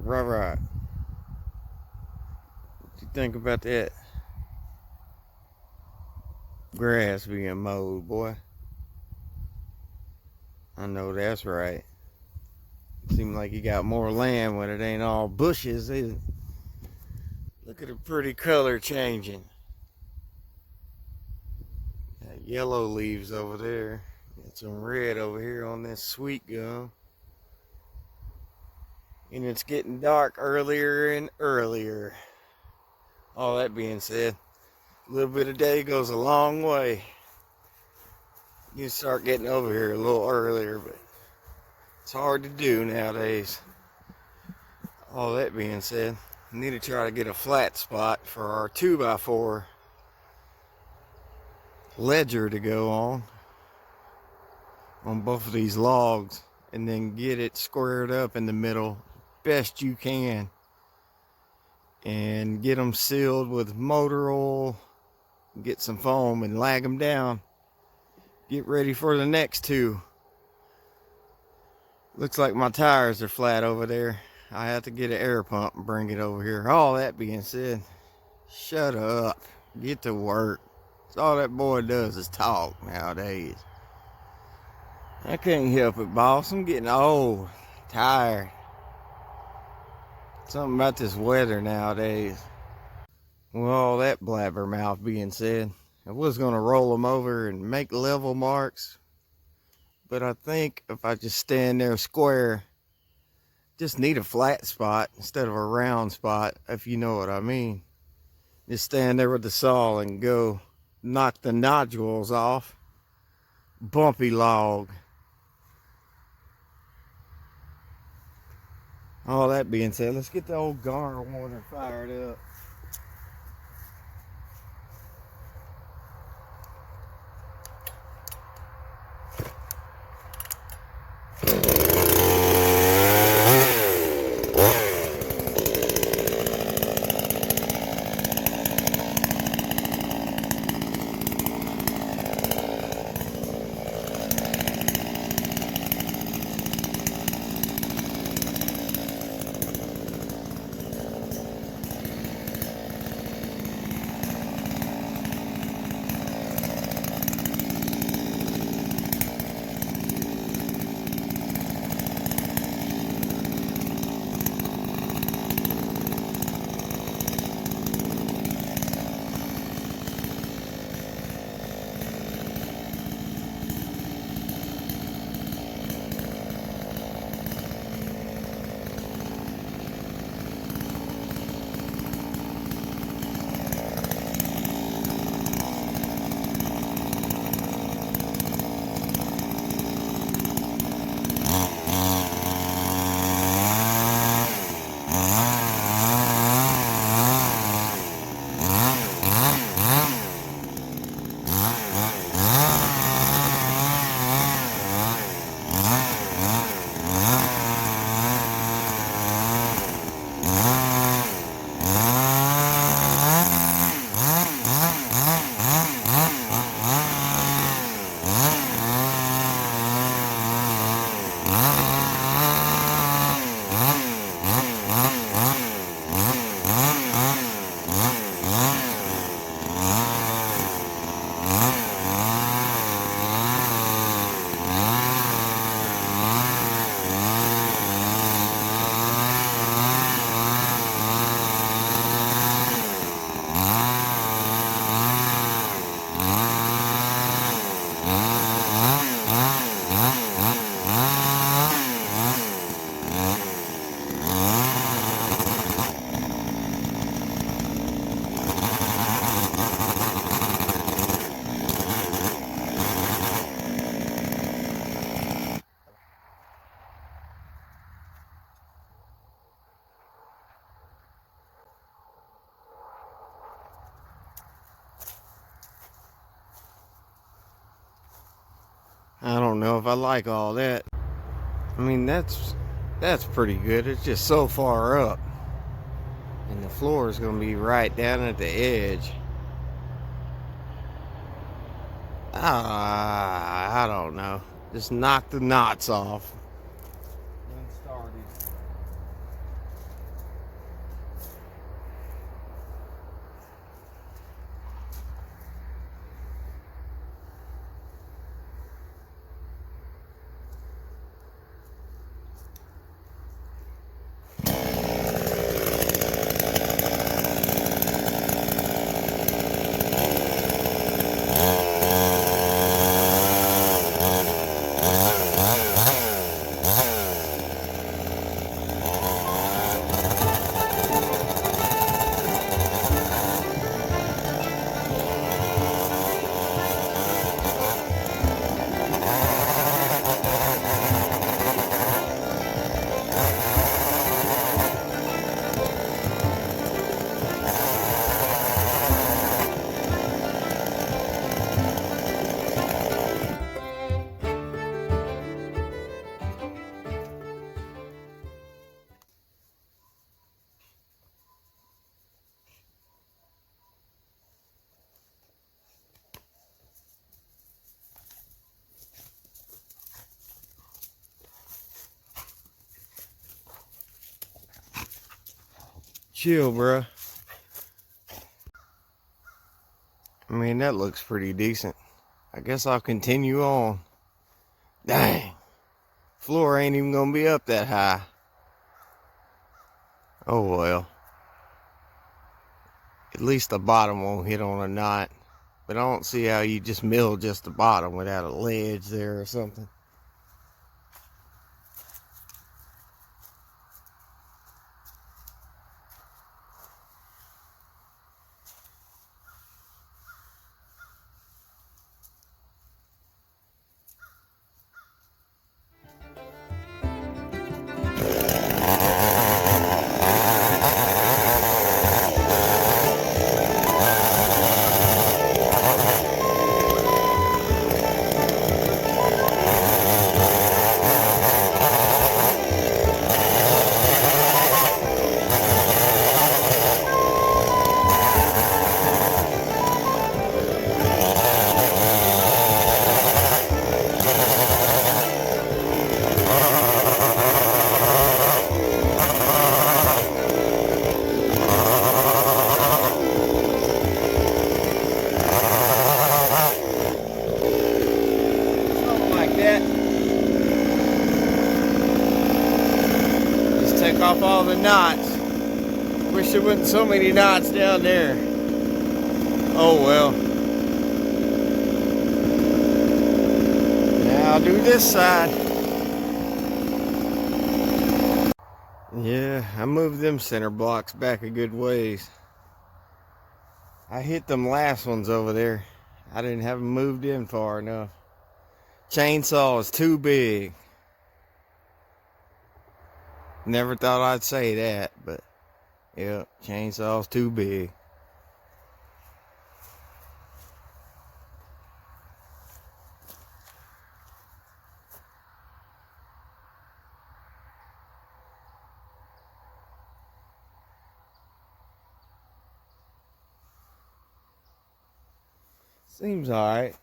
Right. What you think about that grass being mowed, boy? I know that's right. Seems like you got more land when it ain't all bushes. Look at the pretty color changing. Got yellow leaves over there. Got some red over here on this sweet gum. And it's getting dark earlier and earlier. All that being said, a little bit of day goes a long way. You start getting over here a little earlier, but it's hard to do nowadays. All that being said, I need to try to get a flat spot for our 2x4 ledger to go on both of these logs, and then get it squared up in the middle best you can, and get them sealed with motor oil, get some foam and lag them down. Get ready for the next two. Looks like my tires are flat over there. I have to get an air pump and bring it over here. All that being said, shut up, get to work. That's all that boy does is talk nowadays. I can't help it, boss. I'm getting old, tired. Something about this weather nowadays. With all that blabbermouth being said, I was going to roll them over and make level marks, but I think if I just stand there square, just need a flat spot instead of a round spot, if you know what I mean. Just stand there with the saw and go knock the nodules off. Bumpy log. All that being said, let's get the old gar warner fired up. I don't know if I like all that. I mean, that's pretty good. It's just so far up, and the floor is going to be right down at the edge. I don't know. Just knock the knots off. Done started. chill, bruh. I mean, that looks pretty decent. I guess I'll continue on. Dang. Floor ain't even gonna be up that high. Oh well. At least the bottom won't hit on a knot. But I don't see how you just mill just the bottom without a ledge there or something. Just take off all the knots. Wish there wasn't so many knots down there. Oh well. Now I'll do this side. Yeah, I moved them center blocks back a good ways. I hit them last ones over there. I didn't have them moved in far enough. Chainsaw is too big. Never thought I'd say that, but yeah, chainsaw's too big. Seems alright.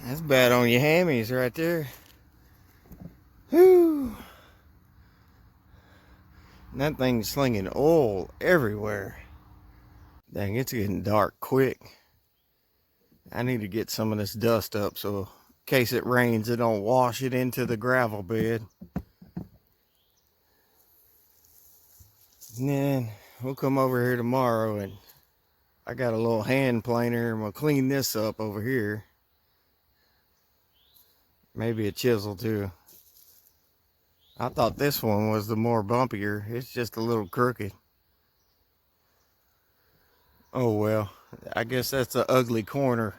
That's bad on your hammies right there. Whew. And that thing's slinging oil everywhere. Dang, it's getting dark quick. I need to get some of this dust up so in case it rains, it don't wash it into the gravel bed. And then we'll come over here tomorrow, and I got a little hand planer, and we'll clean this up over here. Maybe a chisel too. I thought this one was the more bumpier. It's just a little crooked. Oh well, I guess that's the ugly corner.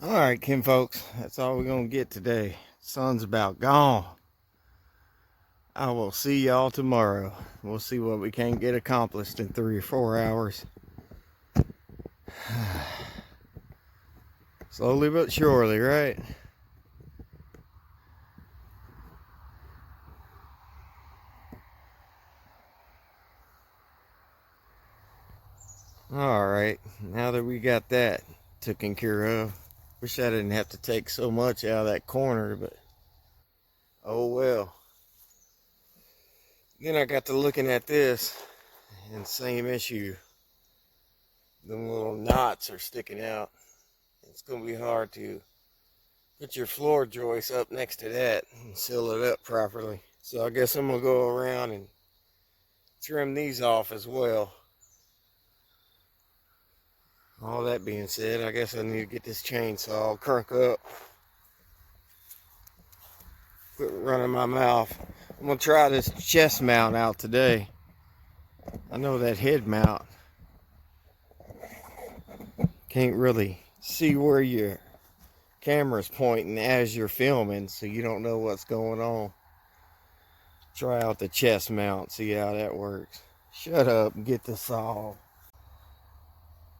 Alright, Kim folks, that's all we're going to get today. Sun's about gone. I will see y'all tomorrow. We'll see what we can get accomplished in 3 or 4 hours. Slowly but surely, right? Alright, now that we got that taken care of, wish I didn't have to take so much out of that corner, but oh well. Then I got to looking at this, and same issue. Them little knots are sticking out. It's going to be hard to put your floor joist up next to that and seal it up properly. So I guess I'm going to go around and trim these off as well. All that being said, I guess I need to get this chainsaw crunk up. Quit running my mouth. I'm going to try this chest mount out today. I know that head mount can't really see where your camera's pointing as you're filming, so you don't know what's going on. Try out the chest mount, see how that works. Shut up and get the saw.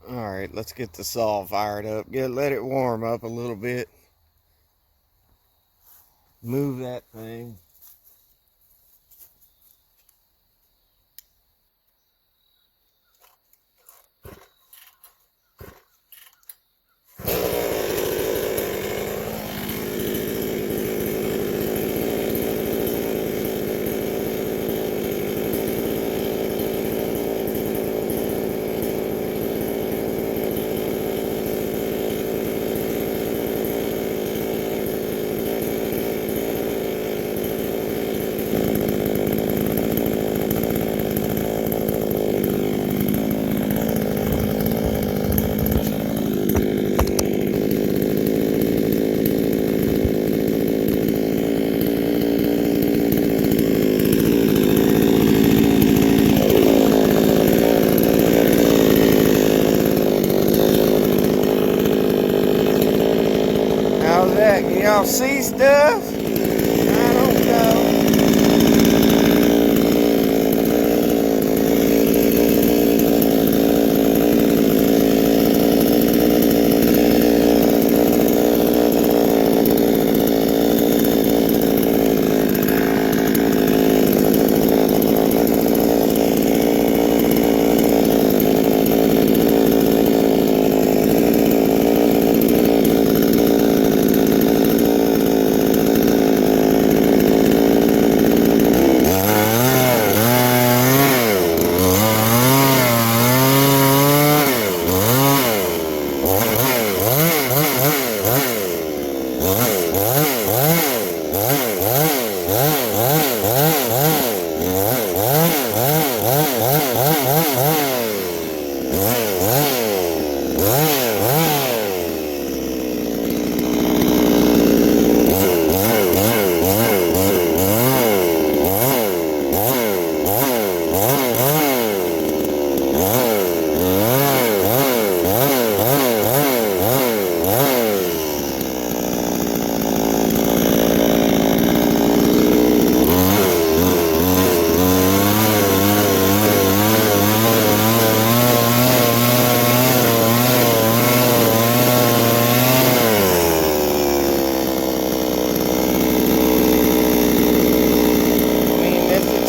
Alright, let's get the saw fired up. Let it warm up a little bit. Move that thing. How's that? Can y'all see stuff? I don't know.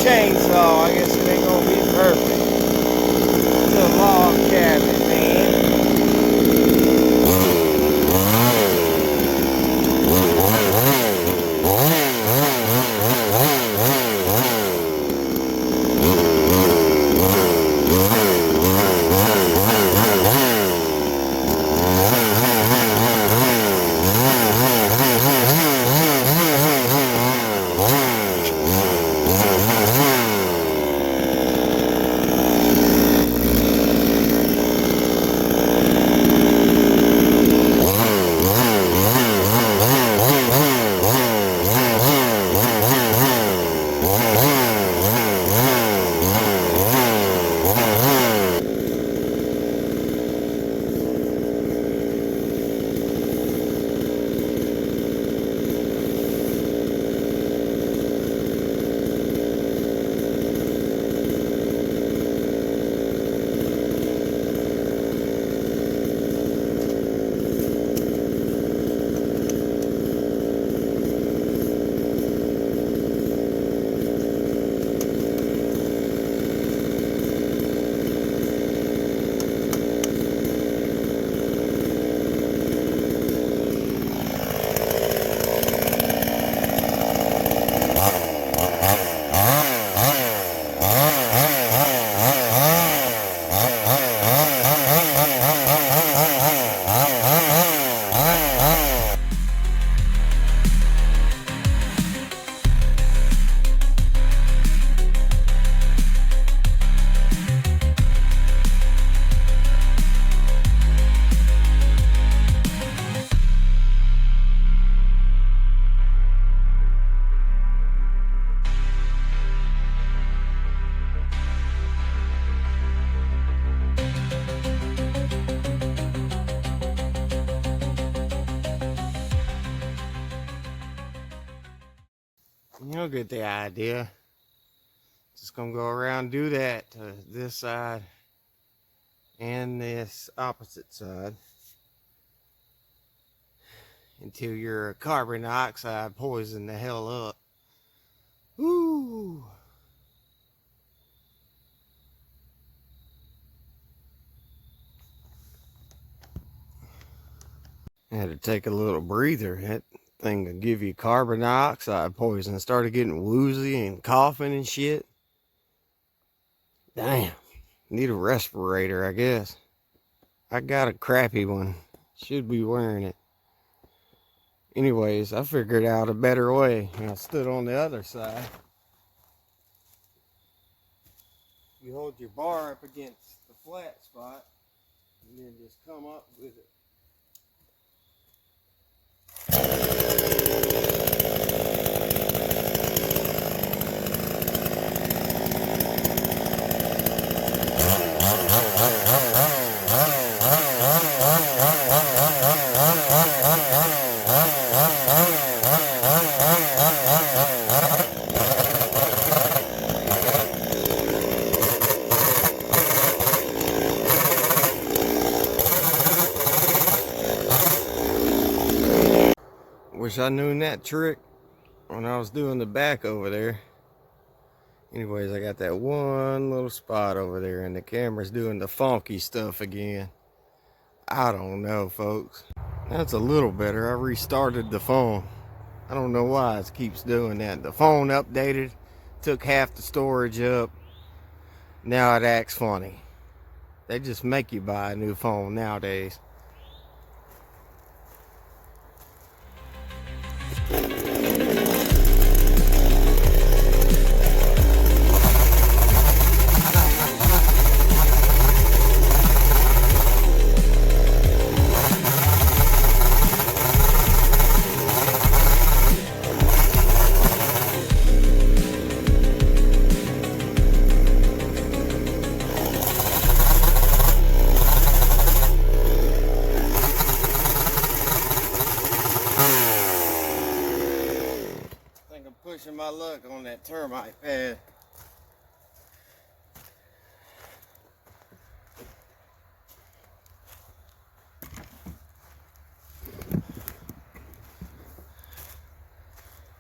chainsaw. I guess it ain't gonna be perfect. It's a log cabin, man. You'll get the idea. Just gonna go around, do that to this side and this opposite side until your carbon dioxide poison the hell up. Woo! I had to take a little breather. That thing to give you carbon dioxide poison. I started getting woozy and coughing and shit. Damn. Need a respirator, I guess. I got a crappy one. Should be wearing it. Anyways, I figured out a better way. I stood on the other side. You hold your bar up against the flat spot and then just come up with it. Wish I knew that trick when I was doing the back over there. Anyways, I got that one little spot over there and the camera's doing the funky stuff again. I don't know, folks. That's a little better. I restarted the phone. I don't know why it keeps doing that. The phone updated, took half the storage up. Now it acts funny. They just make you buy a new phone nowadays. Pushing my luck on that termite pad.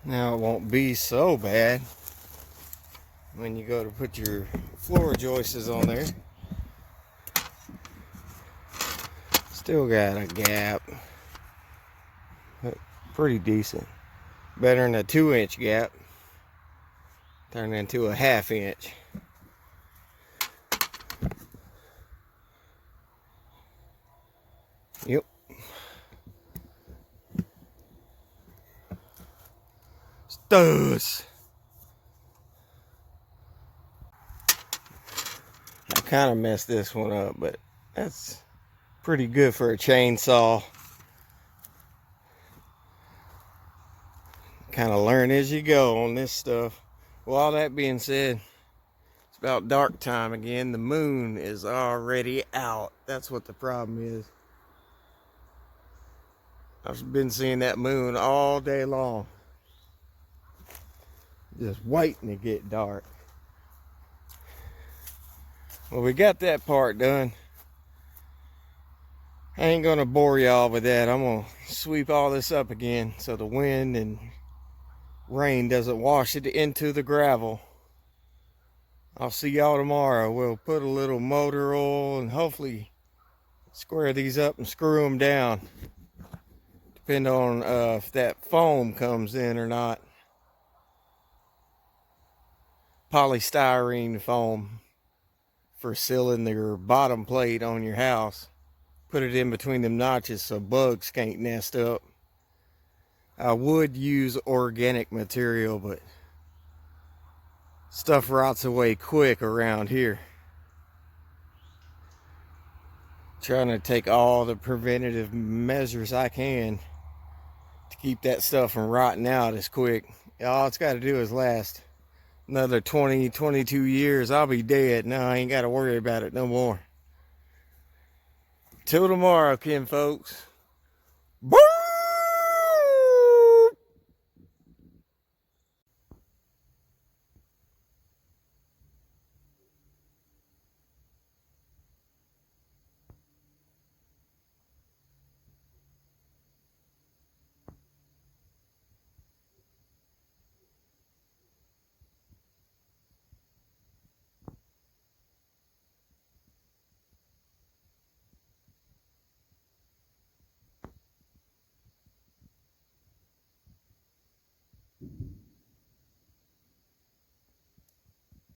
Now it won't be so bad. when you go to put your floor joists on there. Still got a gap, but pretty decent. Better than a 2-inch gap. Turned into a 1/2 inch. Yep. Studs. I kind of messed this one up, but that's pretty good for a chainsaw. Kind of learn as you go on this stuff. Well, all that being said, it's about dark time again. The moon is already out. That's what the problem is. I've been seeing that moon all day long. Just waiting to get dark. Well, we got that part done. I ain't gonna bore y'all with that. I'm gonna sweep all this up again so the wind and rain doesn't wash it into the gravel. I'll see y'all tomorrow. We'll put a little motor oil and hopefully square these up and screw them down. Depend on if that foam comes in or not. Polystyrene foam for sealing your bottom plate on your house. Put it in between them notches so bugs can't nest up. I would use organic material, but stuff rots away quick around here. Trying to take all the preventative measures I can to keep that stuff from rotting out as quick. All it's got to do is last another 20, 22 years. I'll be dead. Now I ain't got to worry about it no more. Till tomorrow, kin folks. Boo!